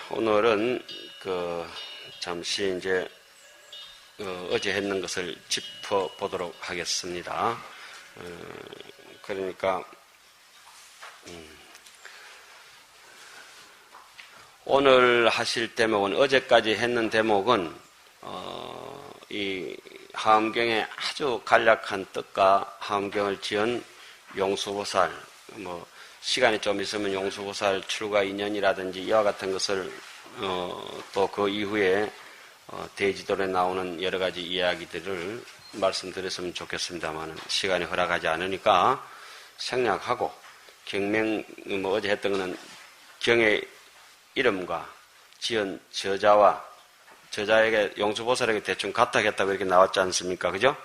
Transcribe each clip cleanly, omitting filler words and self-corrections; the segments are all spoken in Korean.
오늘은 잠시 이제 어제 했는 것을 짚어보도록 하겠습니다. 그러니까 오늘 하실 대목은 어제까지 했는 대목은 이 하엄경의 아주 간략한 뜻과 하엄경을 지은 용수보살, 시간이 좀 있으면 용수보살 출가 인연이라든지 이와 같은 것을 또 그 이후에 대지도에 나오는 여러 가지 이야기들을 말씀드렸으면 좋겠습니다만 시간이 허락하지 않으니까 생략하고 경명 어제 했던 것은 경의 이름과 지은 저자에게 용수보살에게 대충 같다겠다고 이렇게 나왔지 않습니까? 그죠?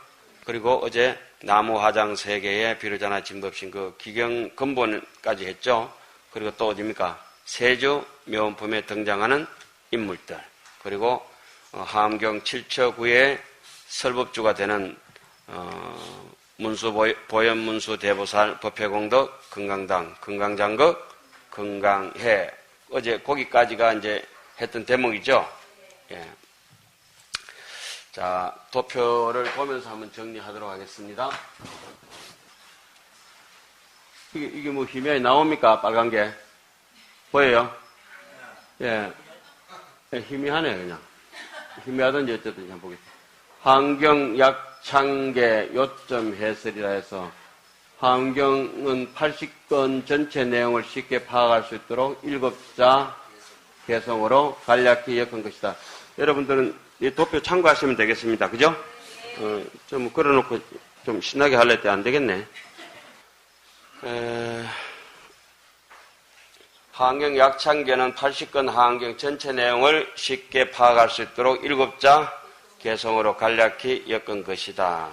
그리고 어제 나무화장 세계의 비로자나 진법신 그 기경 근본까지 했죠. 그리고 또 어디입니까? 세주 묘원품에 등장하는 인물들. 그리고 하엄경 7처 9의 설법주가 되는 보현문수 대보살 법회공덕 금강당 금강장극 금강해 어제 거기까지가 이제 했던 대목이죠. 예. 자, 도표를 보면서 한번 정리하도록 하겠습니다. 이게 뭐 희미하게 나옵니까? 빨간 게 보여요? 예, 희미하네 그냥. 희미하든지 어쨌든지 한번 보겠습니다. 하엄경 약창계 요점 해설이라 해서 하엄경은 80권 전체 내용을 쉽게 파악할 수 있도록 7자 개성으로 간략히 엮은 것이다. 여러분들은 이 도표 참고하시면 되겠습니다. 그죠? 좀 걸어놓고 좀 신나게 할래 때 안 되겠네. 하엄경 약창계는 80권 하엄경 전체 내용을 쉽게 파악할 수 있도록 7자 개성으로 간략히 엮은 것이다.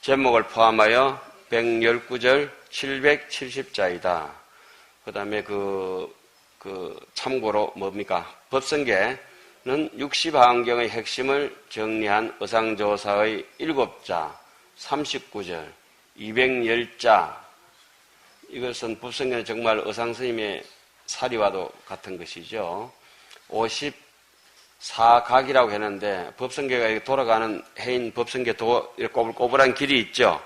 제목을 포함하여 119절 770자이다. 그 다음에 참고로 뭡니까? 법성계는 60하엄경의 핵심을 정리한 의상조사의 7자, 39절, 210자. 이것은 법성계는 정말 의상스님의 사리와도 같은 것이죠. 54각이라고 했는데 법성계가 돌아가는 해인 법성계 꼬불꼬불한 길이 있죠.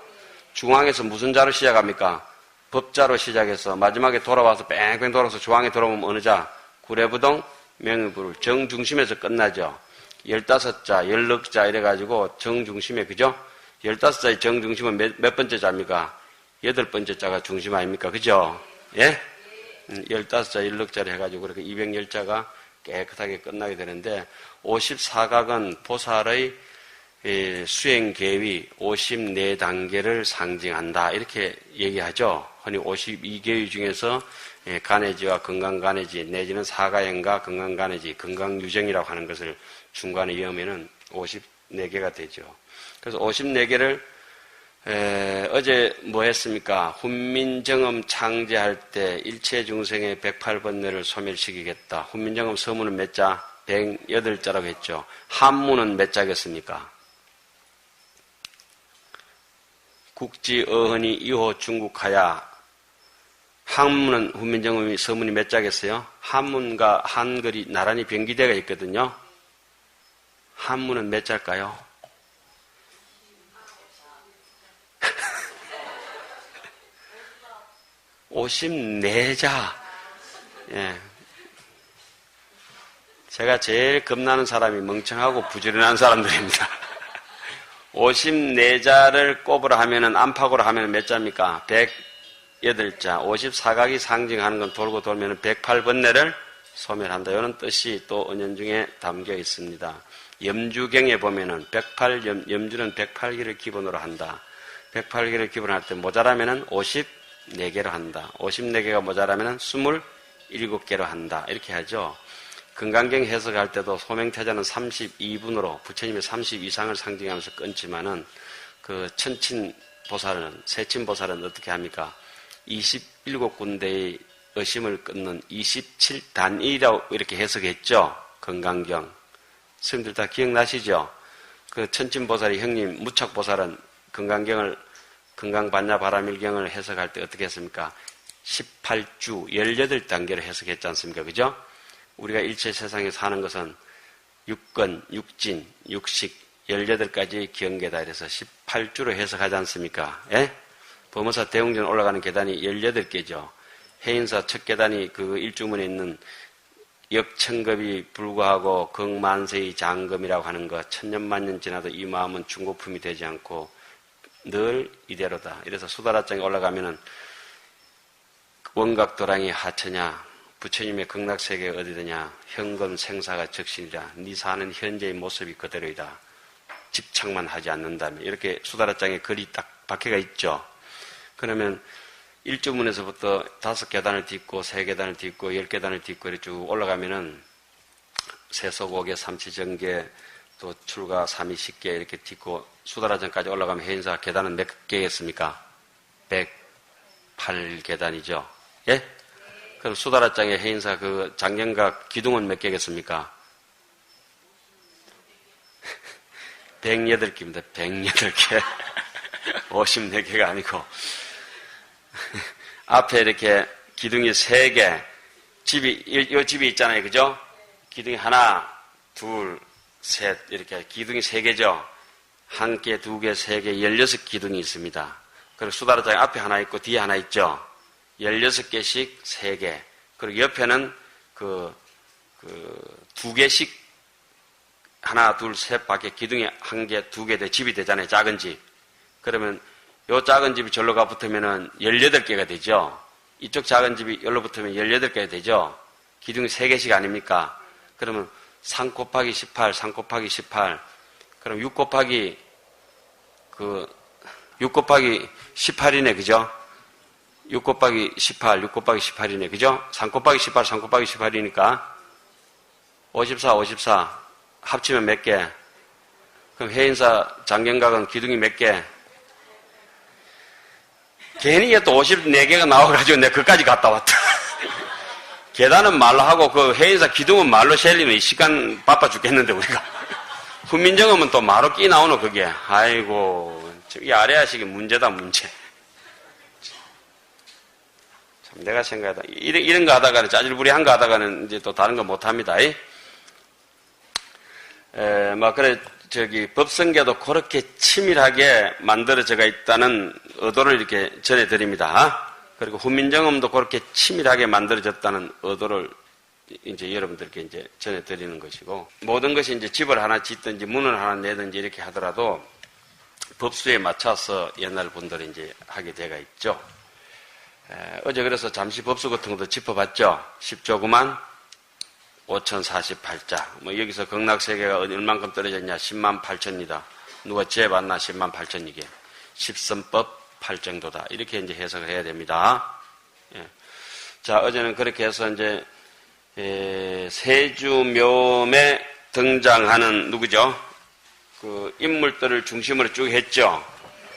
중앙에서 무슨 자로 시작합니까? 법자로 시작해서 마지막에 돌아와서 뺑뺑 돌아서 중앙에 돌아오면 어느 자? 구례부동 명의불 정중심에서 끝나죠. 15자, 16자 이래가지고 정중심에 그죠? 15자의 정중심은 몇 번째 자입니까? 8번째 자가 중심 아닙니까? 그죠? 예? 15자, 16자를 해가지고 그렇게 210자가 깨끗하게 끝나게 되는데 54각은 보살의 수행 계위 54단계를 상징한다. 이렇게 얘기하죠. 흔히 52계위 중에서 간해지와 건강간해지 내지는 사가행과 건강간해지, 건강유정이라고 하는 것을 중간에 이으면은 54개가 되죠. 그래서 54개를 어제 뭐 했습니까? 훈민정음 창제할 때 일체 중생의 108번뇌를 소멸시키겠다. 훈민정음 서문은 몇 자? 108자라고 했죠. 한문은 몇 자겠습니까? 국지 어헌이 2호 중국하야. 한문은 훈민정음이 서문이 몇 자겠어요? 한문과 한글이 나란히 병기대가 있거든요. 한문은 몇 자일까요? 54자. 예. 제가 제일 겁나는 사람이 멍청하고 부지런한 사람들입니다. 54자를 꼽으라 하면은 안팎으로 하면은 몇 자입니까? 108자. 54각이 상징하는 건 돌고 돌면은 108번뇌를 소멸한다. 이런 뜻이 또 은연중에 담겨 있습니다. 염주경에 보면은 염주는 108기를 기본으로 한다. 108기를 기본으로 할 때 모자라면은 54개로 한다. 54개가 모자라면 27개로 한다. 이렇게 하죠. 금강경 해석할 때도 소명태자는 32분으로 부처님의 32상을 상징하면서 끊지만은 그 천친보살은, 세친보살은 어떻게 합니까? 27군데의 의심을 끊는 27단이라고 이렇게 해석했죠. 금강경. 스님들 다 기억나시죠? 그 천친보살이 형님 무척보살은 금강경을 금강반야바라밀경을 해석할 때 어떻게 했습니까? 18주, 18단계로 해석했지 않습니까? 그죠? 우리가 일체 세상에 사는 것은 육건, 육진, 육식 18가지 경계다. 이래서 18주로 해석하지 않습니까? 예? 범어사 대웅전 올라가는 계단이 18개죠. 해인사 첫 계단이 그 일주문에 있는 역천급이 불구하고 극만세의 장금이라고 하는 것, 천년만년 지나도 이 마음은 중고품이 되지 않고 늘 이대로다. 이래서 수다라장에 올라가면은 원각도랑이 하처냐, 부처님의 극락세계가 어디더냐, 현금 생사가 적신이라, 네 사는 현재의 모습이 그대로이다. 집착만 하지 않는다면. 이렇게 수다라장에 글이 딱 박혀가 있죠. 그러면 일주문에서부터 5계단을 딛고 3계단을 딛고 10계단을 딛고 이렇게 쭉 올라가면은 세속오계, 삼치정계, 또 출가, 삼위식계 이렇게 딛고 수다라장까지 올라가면 해인사 계단은 몇 개겠습니까? 108계단이죠. 예? 그럼 수다라장의 해인사 그 장경각 기둥은 몇 개겠습니까? 108개입니다. 108개. 54개가 아니고. 앞에 이렇게 기둥이 3개, 이 집이 있잖아요. 그죠? 기둥이 하나, 둘, 셋, 이렇게 기둥이 3개죠. 1개, 2개, 3개, 16기둥이 있습니다. 그리고 수다라장 앞에 하나 있고 뒤에 하나 있죠. 16개씩 3개. 그리고 옆에는 2개씩 하나, 둘, 셋 밖에 기둥이 1개, 2개 돼 집이 되잖아요. 작은 집. 그러면 요 작은 집이 절로 가 붙으면은 18개가 되죠. 이쪽 작은 집이 여기로 붙으면 18개가 되죠. 기둥이 3개씩 아닙니까? 그러면 3 곱하기 18, 3 곱하기 18. 그럼 6 곱하기 18이네. 그죠? 6 곱하기 18, 6 곱하기 18이네. 그죠? 3 곱하기 18, 3 곱하기 18이니까 54, 54. 합치면 몇 개? 그럼 해인사 장경각은 기둥이 몇 개? 괜히 또 54개가 나와가지고 내가 그까지 갔다 왔다. 계단은 말로 하고 그 해인사 기둥은 말로 셀리면 시간 바빠 죽겠는데 우리가. 훈민정음은 또 말로 끼 나오노 그게. 아이고 이 아래아식이 문제다 문제. 참 내가 생각하다 이런 거 하다가는 짜질부리한 거 하다가는 이제 또 다른 거 못합니다. 막 그래 법성계도 그렇게 치밀하게 만들어져가 있다는 의도를 이렇게 전해드립니다. 그리고 훈민정음도 그렇게 치밀하게 만들어졌다는 의도를 이제 여러분들께 이제 전해드리는 것이고, 모든 것이 이제 집을 하나 짓든지 문을 하나 내든지 이렇게 하더라도 법수에 맞춰서 옛날 분들이 이제 하게 되가 있죠. 어제 그래서 잠시 법수 같은 것도 짚어봤죠. 10조구만 5048자. 뭐 여기서 극락세계가 얼만큼 떨어졌냐? 10만 8천이다. 누가 재봤나? 10만 8천이게. 10선법 8정도다. 이렇게 이제 해석을 해야 됩니다. 예. 자, 어제는 그렇게 해서 이제 세주묘에 등장하는 누구죠? 그 인물들을 중심으로 쭉 했죠.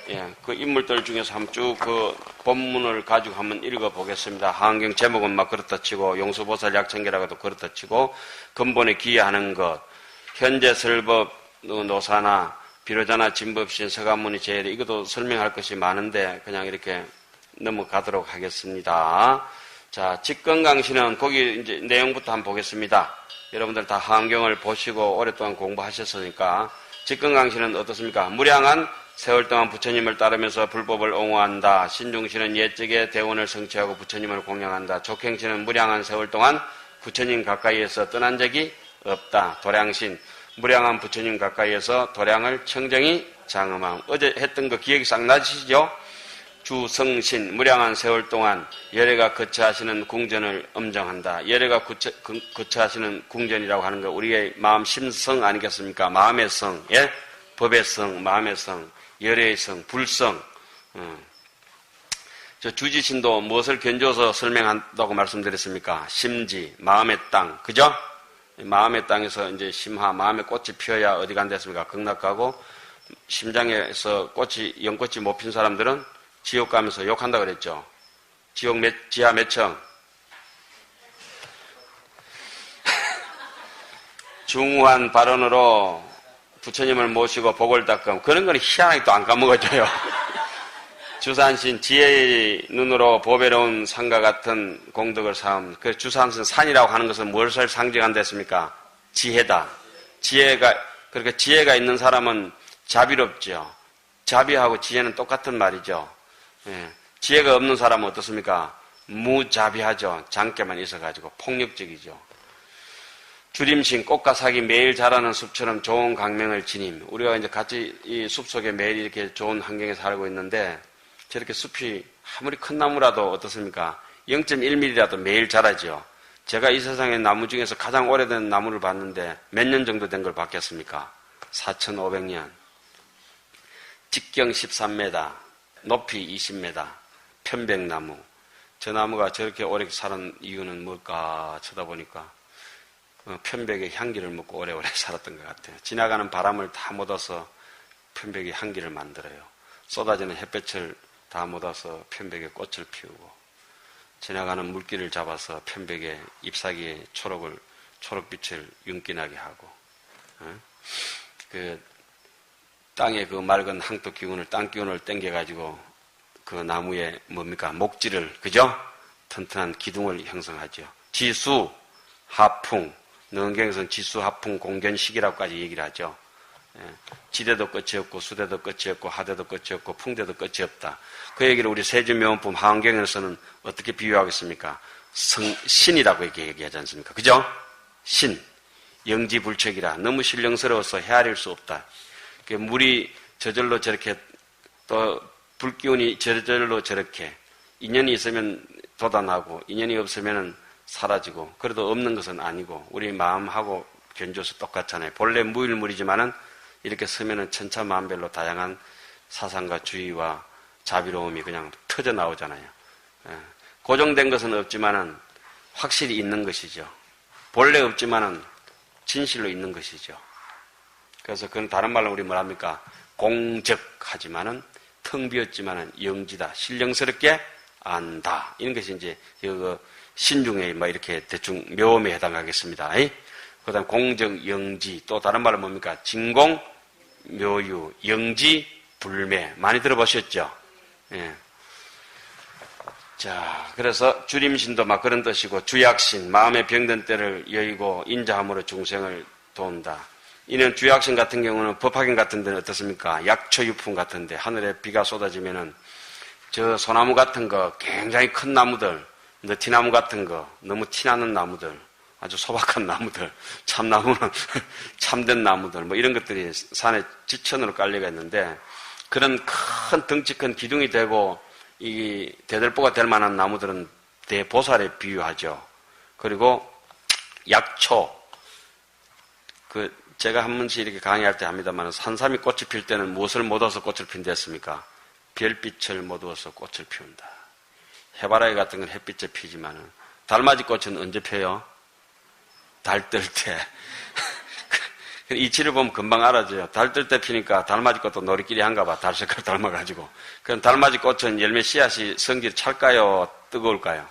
예, 그 인물들 중에서 한번 쭉 그 본문을 가지고 한번 읽어보겠습니다. 하한경 제목은 막 그렇다 치고, 용수보살 약천계라고도 그렇다 치고, 근본에 기여하는 것, 현재 설법 노사나 비로자나 진법신 서가모니 제일 이것도 설명할 것이 많은데 그냥 이렇게 넘어가도록 하겠습니다. 자, 직건강신은 거기 이제 내용부터 한번 보겠습니다. 여러분들 다 하한경을 보시고 오랫동안 공부하셨으니까 직건강신은 어떻습니까? 무량한 세월 동안 부처님을 따르면서 불법을 옹호한다. 신중신은 옛적의 대원을 성취하고 부처님을 공양한다. 족행신은 무량한 세월 동안 부처님 가까이에서 떠난 적이 없다. 도량신, 무량한 부처님 가까이에서 도량을 청정히 장엄함. 어제 했던 거 기억이 싹 나시죠? 주성신, 무량한 세월 동안 열애가 거처하시는 궁전을 엄정한다. 열애가 거처하시는 궁전이라고 하는 거 우리의 마음 심성 아니겠습니까? 마음의 성, 예? 법의 성, 마음의 성, 열애의 성, 불성. 저 주지신도 무엇을 견줘서 설명한다고 말씀드렸습니까? 심지, 마음의 땅, 그죠? 마음의 땅에서 이제 심화, 마음의 꽃이 피어야 어디 간댔습니까? 극락 가고, 심장에서 연꽃이 못 핀 사람들은 지옥 가면서 욕한다 그랬죠. 지하 몇 층? 중후한 발언으로 부처님을 모시고 복을 닦음. 그런 건 희한하게 또 안 까먹어져요. 주산신 지혜의 눈으로 보배로운 산과 같은 공덕을 쌓음. 그 주산신 산이라고 하는 것은 무엇을 상징한다 했습니까? 지혜다. 그러니까 지혜가 있는 사람은 자비롭죠. 자비하고 지혜는 똑같은 말이죠. 예. 지혜가 없는 사람은 어떻습니까? 무자비하죠. 장깨만 있어가지고 폭력적이죠. 주림신 꽃과 삭이 매일 자라는 숲처럼 좋은 강명을 지님. 우리가 이제 같이 이 숲 속에 매일 이렇게 좋은 환경에 살고 있는데 저렇게 숲이 아무리 큰 나무라도 어떻습니까? 0.1mm라도 매일 자라죠. 제가 이 세상의 나무 중에서 가장 오래된 나무를 봤는데 몇 년 정도 된 걸 봤겠습니까? 4,500년. 직경 13m, 높이 20m, 편백나무. 저 나무가 저렇게 오래 사는 이유는 뭘까 쳐다보니까 편백의 향기를 먹고 오래오래 살았던 것 같아요. 지나가는 바람을 다 묻어서 편백의 향기를 만들어요. 쏟아지는 햇볕을 다 묻어서 편백의 꽃을 피우고 지나가는 물기를 잡아서 편백의 잎사귀의 초록빛을 윤기나게 하고 그 땅의 그 맑은 항토 기운을 땅 기운을 땡겨가지고 그 나무에 뭡니까? 목질을 그죠? 튼튼한 기둥을 형성하죠. 지수, 하풍, 능경에서는 지수, 하풍, 공견식이라고까지 얘기를 하죠. 지대도 끝이 없고 수대도 끝이 없고 하대도 끝이 없고 풍대도 끝이 없다. 그 얘기를 우리 세준명언품 하원경에서는 어떻게 비유하겠습니까? 신이라고 이렇게 얘기하지 않습니까? 그죠? 신, 영지불책이라 너무 신령스러워서 헤아릴 수 없다. 물이 저절로 저렇게 또 불기운이 저절로 저렇게 인연이 있으면 돋아나고 인연이 없으면 사라지고 그래도 없는 것은 아니고 우리 마음하고 견주어서 똑같잖아요. 본래 무일물이지만은 이렇게 서면은 천차만별로 다양한 사상과 주의와 자비로움이 그냥 터져 나오잖아요. 고정된 것은 없지만은 확실히 있는 것이죠. 본래 없지만은 진실로 있는 것이죠. 그래서 그건 다른 말로 우리 뭐랍니까? 공적하지만은 텅 비었지만은 영지다. 신령스럽게 안다. 이런 것이 이제 신중에 뭐 이렇게 대충 묘음에 해당하겠습니다. 그 다음 공적, 영지, 또 다른 말은 뭡니까? 진공, 묘유, 영지, 불매. 많이 들어보셨죠? 예. 자, 그래서 주림신도 막 그런 뜻이고, 주약신, 마음의 병든 때를 여의고 인자함으로 중생을 도운다. 이는 주약신 같은 경우는 법화경 같은 데는 어떻습니까? 약초유품 같은데, 하늘에 비가 쏟아지면은, 저 소나무 같은 거, 굉장히 큰 나무들, 너티나무 같은 거, 너무 티나는 나무들, 아주 소박한 나무들, 참나무는 참된 나무들, 뭐 이런 것들이 산에 지천으로 깔려가 있는데, 그런 큰 덩치 큰 기둥이 되고, 이 대들보가 될 만한 나무들은 대보살에 비유하죠. 그리고 약초, 제가 한 번씩 이렇게 강의할 때 합니다만, 산삼이 꽃이 필 때는 무엇을 못 얻어서 꽃을 핀댔습니까? 별빛을 못 얻어서 꽃을 피운다. 해바라기 같은 건 햇빛에 피지만은, 달맞이 꽃은 언제 펴요? 달 뜰 때. 이치를 보면 금방 알아져요. 달 뜰 때 피니까 달맞이 꽃도 놀이끼리 한가 봐. 달 색깔 닮아가지고. 그럼 달맞이 꽃은 열매 씨앗이 성질이 찰까요? 뜨거울까요?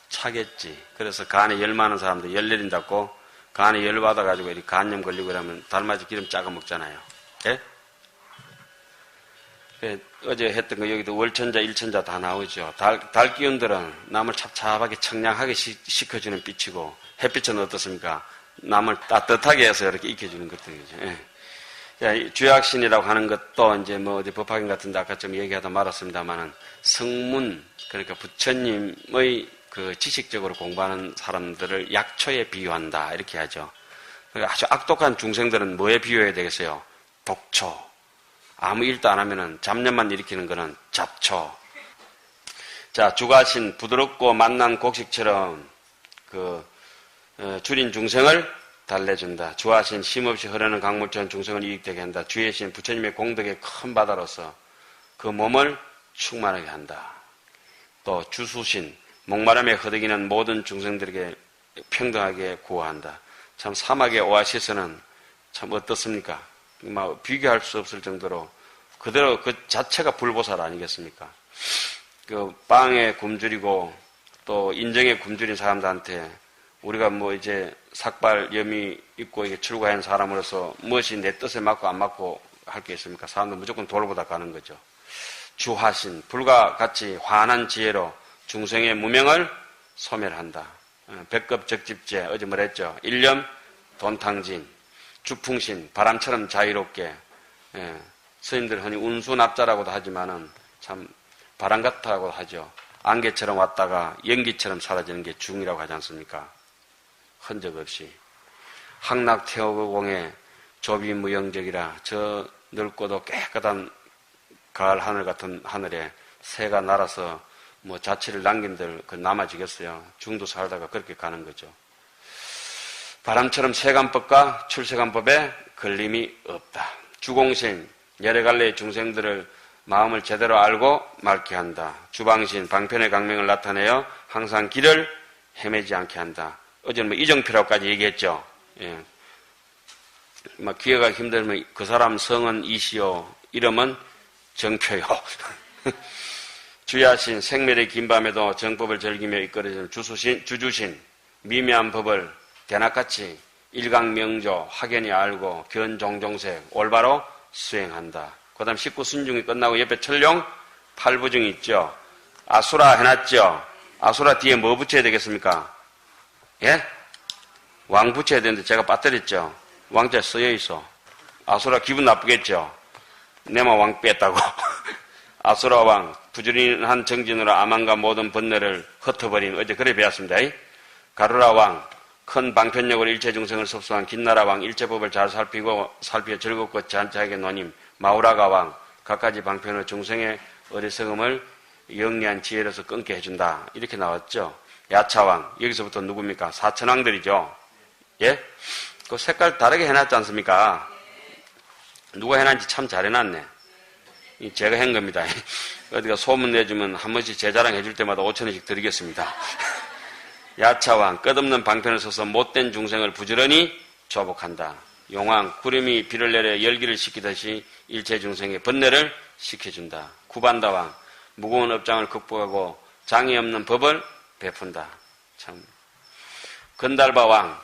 차겠지. 그래서 간에 열 많은 사람들 열 내린다고 간에 열 받아가지고 이렇게 간염 걸리고 그러면 달맞이 기름 짜가 먹잖아요. 예? 어제 했던 거 여기도 월천자, 일천자 다 나오죠. 달 기운들은 남을 찹찹하게 청량하게 식혀주는 빛이고 햇빛은 어떻습니까? 남을 따뜻하게 해서 이렇게 익혀주는 것들이죠. 예. 주약신이라고 하는 것도 이제 뭐 어디 법화경 같은 데 아까 좀 얘기하다 말았습니다만은 성문, 그러니까 부처님의 그 지식적으로 공부하는 사람들을 약초에 비유한다. 이렇게 하죠. 아주 악독한 중생들은 뭐에 비유해야 되겠어요? 독초. 아무 일도 안 하면은 잡념만 일으키는 거는 잡초. 자, 주가신 부드럽고 맛난 곡식처럼 줄인 중생을 달래준다. 주하신 쉼없이 흐르는 강물처럼 중생을 이익되게 한다. 주의 신 부처님의 공덕의 큰 바다로서 그 몸을 충만하게 한다. 또 주수신 목마름에 허덕이는 모든 중생들에게 평등하게 구호한다. 참 사막의 오아시스는 참 어떻습니까? 비교할 수 없을 정도로 그대로 그 자체가 불보살 아니겠습니까? 그 빵에 굶주리고 또 인정에 굶주린 사람들한테 우리가 뭐 이제 삭발 염이 있고 이게 출가한 사람으로서 무엇이 내 뜻에 맞고 안 맞고 할 게 있습니까? 사람들 무조건 돌보다 가는 거죠. 주화신, 불과 같이 환한 지혜로 중생의 무명을 소멸한다. 백급적집제, 어제 뭐랬죠? 일념 돈탕진, 주풍신, 바람처럼 자유롭게. 스님들 흔히 운수납자라고도 하지만은 참 바람 같다고 하죠. 안개처럼 왔다가 연기처럼 사라지는 게 중이라고 하지 않습니까? 흔적 없이. 항락태어공의 조비무영적이라 저 넓고도 깨끗한 가을 하늘 같은 하늘에 새가 날아서 뭐 자취를 남긴들 그 남아지겠어요. 중도 살다가 그렇게 가는 거죠. 바람처럼 세간법과 출세간법에 걸림이 없다. 주공신, 여러 갈래의 중생들을 마음을 제대로 알고 맑게 한다. 주방신, 방편의 강명을 나타내어 항상 길을 헤매지 않게 한다. 어제는 뭐 이정표라고까지 얘기했죠. 예. 막 기어가기 힘들면 그 사람 성은 이시요, 이름은 정표요. 주야신, 생멸의 긴 밤에도 정법을 즐기며 이끌어주는 주주신, 미묘한 법을 대낮같이 일강명조, 확연히 알고 견종종색, 올바로 수행한다. 그 다음 19순중이 끝나고 옆에 철룡 8부중이 있죠. 아수라 해놨죠. 아수라 뒤에 뭐 붙여야 되겠습니까? 예? 왕 붙여야 되는데 제가 빠뜨렸죠. 왕자 쓰여 있어. 아수라 기분 나쁘겠죠. 내만 왕 뺐다고. 아수라 왕, 부지런한 정진으로 아만과 모든 번뇌를 흩어버린, 어제 그래 배웠습니다. 가루라 왕, 큰 방편력으로 일체 중생을 섭수한 긴나라 왕, 일체법을 잘 살피고 즐겁고 잔치하게 노님, 마우라가 왕, 갖가지 방편으로 중생의 어리석음을 영리한 지혜로서 끊게 해준다. 이렇게 나왔죠. 야차왕, 여기서부터 누굽니까? 사천왕들이죠. 예? 그 색깔 다르게 해놨지 않습니까? 누가 해놨는지 참 잘 해놨네. 제가 한 겁니다. 어디가 소문 내주면 한 번씩 제 자랑 해줄 때마다 5,000원씩 드리겠습니다. 야차왕, 끝없는 방편을 써서 못된 중생을 부지런히 조복한다. 용왕, 구름이 비를 내려 열기를 식히듯이 일체 중생의 번뇌를 식혀준다. 구반다왕, 무거운 업장을 극복하고 장애 없는 법을 베푼다. 참. 건달바왕,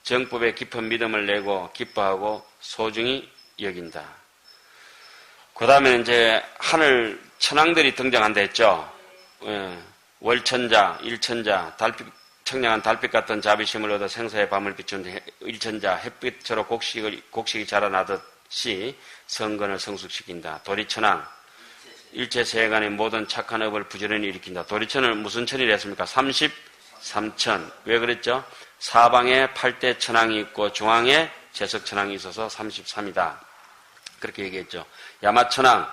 정법에 깊은 믿음을 내고 기뻐하고 소중히 여긴다. 그 다음에 이제 하늘 천왕들이 등장한다 했죠. 월천자, 일천자, 청량한 달빛 같은 자비심을 얻어 생사의 밤을 비추는 일천자, 햇빛처럼 곡식이 자라나듯이 성근을 성숙시킨다. 도리천왕, 일체 세간의 모든 착한 업을 부지런히 일으킨다. 도리천을 무슨 천이라 했습니까? 33천. 왜 그랬죠? 사방에 8대 천왕이 있고 중앙에 제석천왕이 있어서 33이다. 그렇게 얘기했죠. 야마천왕,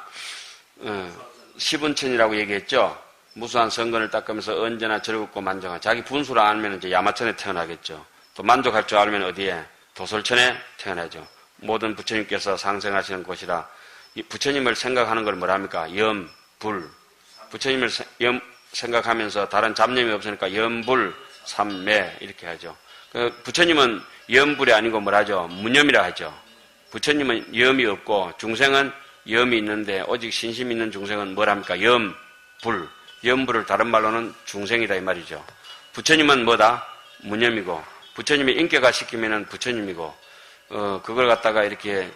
시분천이라고 얘기했죠. 무수한 성근을 닦으면서 언제나 즐겁고 만족한, 자기 분수를 알면 이제 야마천에 태어나겠죠. 또 만족할 줄 알면 어디에? 도솔천에 태어나죠. 모든 부처님께서 상생하시는 곳이라. 부처님을 생각하는 걸 뭐라 합니까? 염, 불. 부처님을 생각하면서 다른 잡념이 없으니까 염불, 삼매 이렇게 하죠. 부처님은 염불이 아니고 뭐라 하죠? 무념이라 하죠. 부처님은 염이 없고 중생은 염이 있는데 오직 신심 있는 중생은 뭐랍니까? 염, 불. 염불을 다른 말로는 중생이다 이 말이죠. 부처님은 뭐다? 무념이고 부처님이 인격화 시키면은 부처님이고 그걸 갖다가 이렇게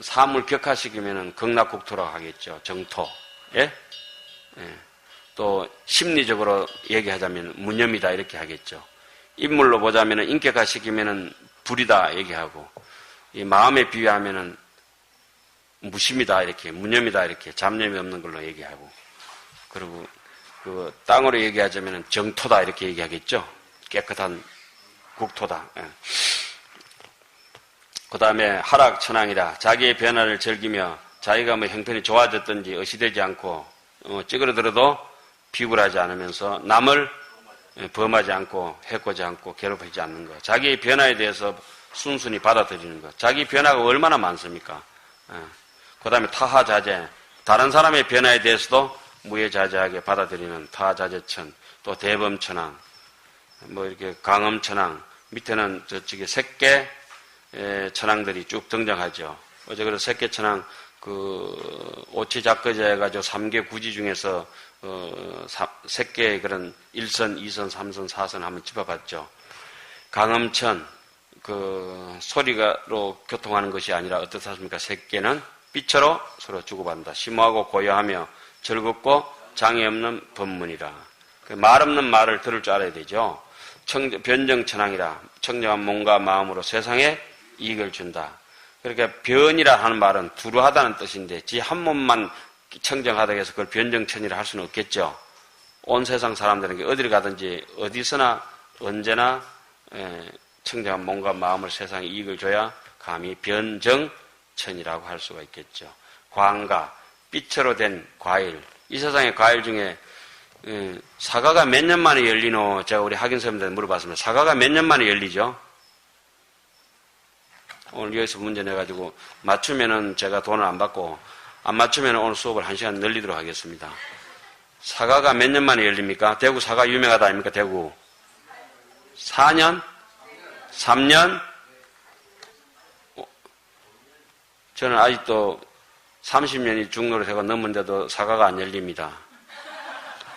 사물 격화시키면은 극락국토라고 하겠죠. 정토. 예? 예. 또 심리적으로 얘기하자면 무념이다 이렇게 하겠죠. 인물로 보자면은 인격화 시키면은 불이다 얘기하고 이 마음에 비유하면은 무심이다 이렇게 무념이다 이렇게 잡념이 없는 걸로 얘기하고 그리고 그 땅으로 얘기하자면은 정토다 이렇게 얘기하겠죠. 깨끗한 국토다. 예. 그 다음에 하락천왕이라 자기의 변화를 즐기며 자기가 뭐 형편이 좋아졌든지 의시되지 않고 찌그러들어도 비굴하지 않으면서 남을 범하지 않고 해코지 않고 괴롭히지 않는 것. 자기의 변화에 대해서 순순히 받아들이는 것. 자기 변화가 얼마나 많습니까? 그 다음에 타하자재. 다른 사람의 변화에 대해서도 무예자재하게 받아들이는 타하자재천. 또 대범천왕. 뭐 이렇게 강엄천왕. 밑에는 저쪽에 색계 천왕들이 쭉 등장하죠. 어제 그래서 색계 천왕 오치작거제 해가지고 3개 구지 중에서 색계의 그런 1선, 2선, 3선, 4선 한번 짚어봤죠. 강엄천, 소리로 교통하는 것이 아니라 어떻습니까? 새끼는 빛으로 서로 주고받는다. 심오하고 고요하며 즐겁고 장애 없는 법문이라. 말 없는 말을 들을 줄 알아야 되죠. 변정천왕이라. 청정한 몸과 마음으로 세상에 이익을 준다. 그러니까 변이라 하는 말은 두루하다는 뜻인데 지 한 몸만 청정하다고 해서 그걸 변정천이라 할 수는 없겠죠. 온 세상 사람들에게 어디를 가든지 어디서나 언제나 청정한 몸과 마음을 세상에 이익을 줘야 감히 변정천이라고 할 수가 있겠죠. 광가, 빛으로 된 과일. 이 세상의 과일 중에 사과가 몇 년 만에 열리노? 제가 우리 학인 선생님들한테 물어봤습니다. 사과가 몇 년 만에 열리죠? 오늘 여기서 문제 내가지고 맞추면은 제가 돈을 안 받고 안 맞추면 오늘 수업을 1시간 늘리도록 하겠습니다. 사과가 몇 년 만에 열립니까? 대구 사과 유명하다 아닙니까? 대구 4년? 3년? 저는 아직도 30년이 중노릇해가 넘은데도 사과가 안 열립니다.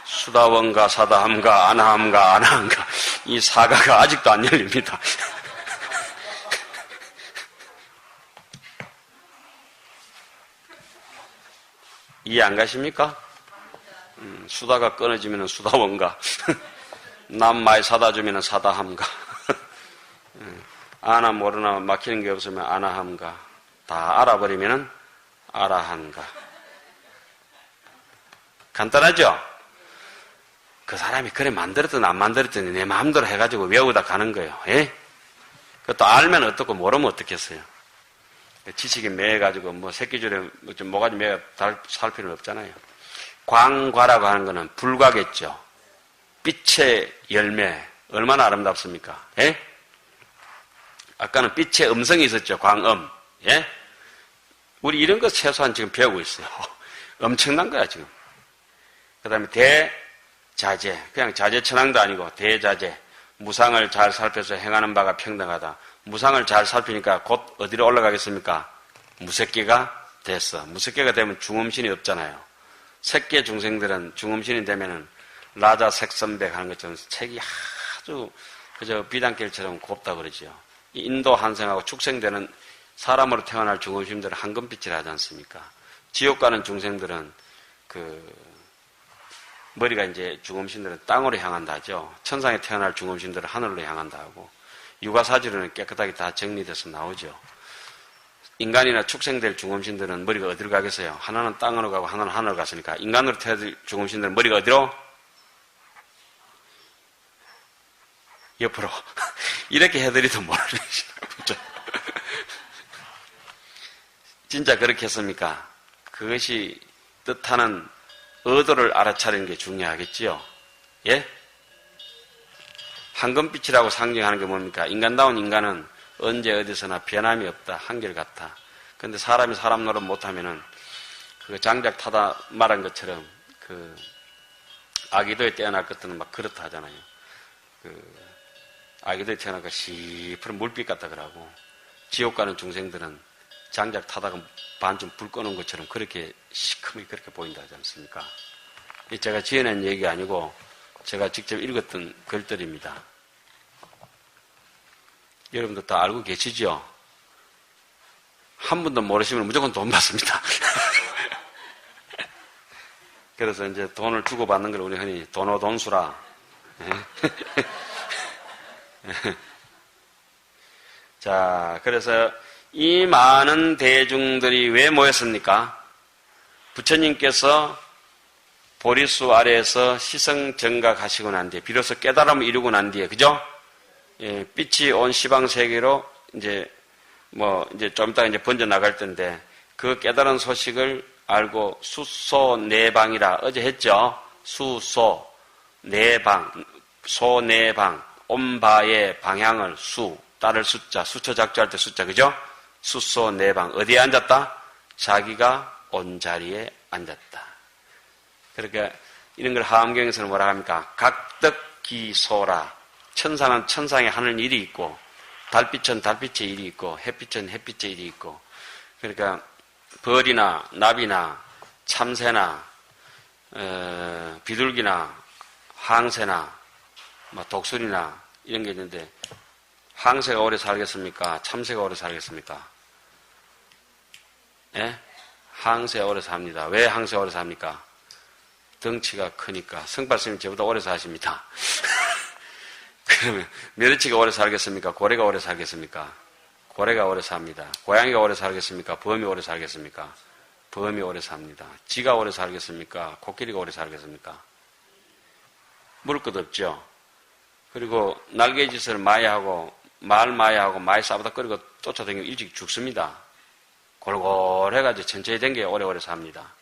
수다원가 사다함가 아나함가 아나함가 이 사과가 아직도 안 열립니다. 이해 안 가십니까? 수다가 끊어지면 수다원가 남 많이 사다 주면 사다함가 아나 모르나 막히는 게 없으면 아나함가 다 알아버리면 아라한가. 간단하죠? 그 사람이 그래 만들었든 안 만들었든 내 마음대로 해가지고 외우다 가는 거예요. 예? 그것도 알면 어떻고 모르면 어떻겠어요. 지식이 매해가지고 뭐 새끼줄에 좀 모가지 매가 살 필요는 없잖아요. 광과라고 하는 거는 불과겠죠. 빛의 열매 얼마나 아름답습니까? 예? 아까는 빛의 음성이 있었죠. 광음. 예? 우리 이런 거 최소한 지금 배우고 있어요. 엄청난 거야 지금. 그 다음에 대자재. 그냥 자재천왕도 아니고 대자재. 무상을 잘 살펴서 행하는 바가 평등하다. 무상을 잘 살피니까 곧 어디로 올라가겠습니까? 무색계가 됐어. 무색계가 되면 중음신이 없잖아요. 색계 중생들은 중음신이 되면은 라자 색선백 하는 것처럼 색이 아주 그저 비단길처럼 곱다 그러죠. 인도 한생하고 축생되는 사람으로 태어날 중음신들은 황금빛이라 하지 않습니까? 지옥 가는 중생들은 머리가 이제 중음신들은 땅으로 향한다 하죠. 천상에 태어날 중음신들은 하늘로 향한다 하고 육아사지로는 깨끗하게 다 정리돼서 나오죠. 인간이나 축생될 중음신들은 머리가 어디로 가겠어요? 하나는 땅으로 가고 하나는 하늘로 갔으니까 인간으로 태어날 중음신들은 머리가 어디로? 옆으로. 이렇게 해드리도 모르시죠. 진짜 그렇게 했습니까? 그것이 뜻하는 의도를 알아차리는 게 중요하겠지요. 예? 황금빛이라고 상징하는 게 뭡니까? 인간다운 인간은 언제 어디서나 변함이 없다. 한결같다. 근데 사람이 사람 노릇 못하면은 그 장작 타다 말한 것처럼 아기도에 태어날 것들은 막 그렇다 하잖아요. 아기도에 태어나가 시퍼런 물빛 같다 그러고 지옥 가는 중생들은 장작 타다가 반쯤 불 꺼놓은 것처럼 그렇게 시커멓게 그렇게 보인다 하지 않습니까? 제가 지어낸 얘기가 아니고 제가 직접 읽었던 글들입니다. 여러분들 다 알고 계시죠? 한 분도 모르시면 무조건 돈 받습니다. 그래서 이제 돈을 주고받는 걸 우리 흔히 돈오돈수라. 자, 그래서 이 많은 대중들이 왜 모였습니까? 부처님께서 보리수 아래에서 시성정각하시고 난 뒤에, 비로소 깨달음을 이루고 난 뒤에, 그죠? 예, 빛이 온 시방세계로 이제 좀 이따가 이제 번져나갈 텐데, 그 깨달은 소식을 알고 수소내방이라 어제 했죠? 수소, 내방, 소내방, 온바의 방향을 따를 숫자, 수초 작조할 때 숫자, 그죠? 수소내방, 어디에 앉았다? 자기가 온 자리에 앉았다. 그러니까 이런 걸 하암경에서는 뭐라 합니까? 각덕기소라. 천사는 천상에 하는 일이 있고, 달빛은 달빛의 일이 있고, 햇빛은 햇빛의 일이 있고, 그러니까 벌이나 나비나 참새나 비둘기나 항새나 독수리나 이런 게 있는데, 황새가 오래 살겠습니까? 참새가 오래 살겠습니까? 예? 황새 오래 삽니다. 왜 황새 오래 삽니까? 덩치가 크니까. 성발스님이 저보다 오래 사십니다. 그러면 멸치가 오래 살겠습니까? 고래가 오래 살겠습니까? 고래가 오래 삽니다. 고양이가 오래 살겠습니까? 범이 오래 살겠습니까? 범이 오래 삽니다. 쥐가 오래 살겠습니까? 코끼리가 오래 살겠습니까? 물을 것 없죠. 그리고 날개짓을 많이 하고 말 많이 하고 많이 싸우다 끓이고 쫓아다니면 일찍 죽습니다. 골골해가지고 천천히 된 게 오래오래 삽니다.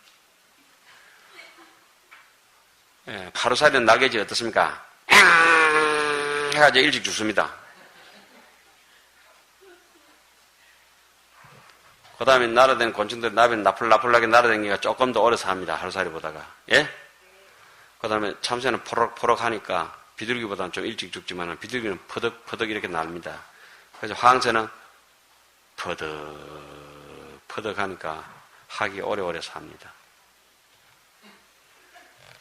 예, 하루살이는 날개짓 어떻습니까? 해가지고 일찍 죽습니다. 그 다음에 날아다니는 곤충들이 나비는 나풀나풀하게 날아다니기가 조금 더 오래 삽니다. 하루살이보다가. 예? 그 다음에 참새는 포럭포럭 하니까 비둘기보다는 좀 일찍 죽지만 비둘기는 퍼덕퍼덕 이렇게 납니다. 그래서 황새는 퍼덕퍼덕 하니까 학이 오래오래 삽니다.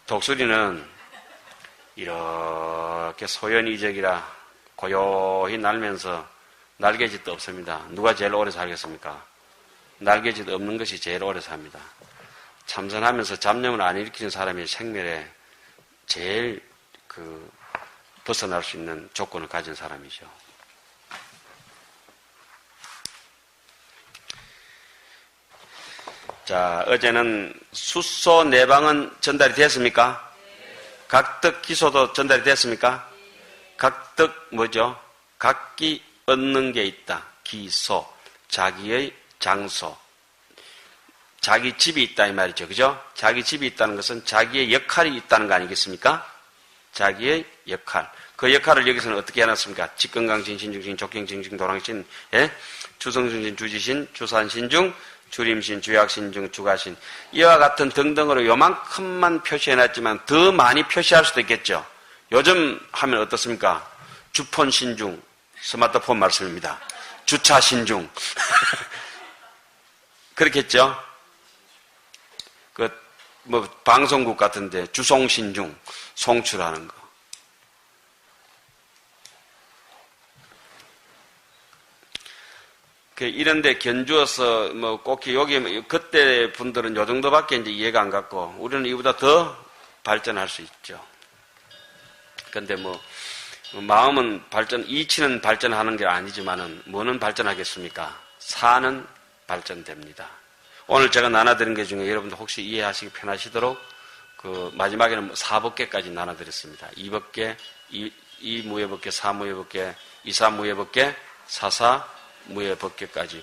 독수리는 이렇게 소연이적이라 고요히 날면서 날개짓도 없습니다. 누가 제일 오래 살겠습니까? 날개짓 없는 것이 제일 오래 삽니다. 참선하면서 잡념을 안 일으키는 사람이 생멸에 제일 벗어날 수 있는 조건을 가진 사람이죠. 자, 어제는 숫소 내방은 전달이 됐습니까? 각덕 기소도 전달이 됐습니까? 각덕 뭐죠? 각기 얻는 게 있다. 기소, 자기의 장소, 자기 집이 있다 이 말이죠. 그죠? 자기 집이 있다는 것은 자기의 역할이 있다는 거 아니겠습니까? 자기의 역할. 그 역할을 여기서는 어떻게 해놨습니까? 직건강신, 신중신, 족경징징, 도랑신, 예? 주성중신, 주지신, 주산신중, 주림신, 주약신중, 주가신. 이와 같은 등등으로 요만큼만 표시해놨지만 더 많이 표시할 수도 있겠죠. 요즘 하면 어떻습니까? 주폰신중, 스마트폰 말씀입니다. 주차신중. 그렇겠죠? 방송국 같은데 주송신중, 송출하는 거. 이런데 견주어서 꼭 여기 그때 분들은 요 정도밖에 이제 이해가 안 갔고 우리는 이보다 더 발전할 수 있죠. 근데 마음은 이치는 발전하는 게 아니지만은 뭐는 발전하겠습니까? 사는 발전됩니다. 오늘 제가 나눠드린 것 중에 여러분들 혹시 이해하시기 편하시도록 마지막에는 4법계까지 나눠드렸습니다. 2법계, 2무예법계, 4무예법계, 2, 3무예법계, 4, 4무예법계까지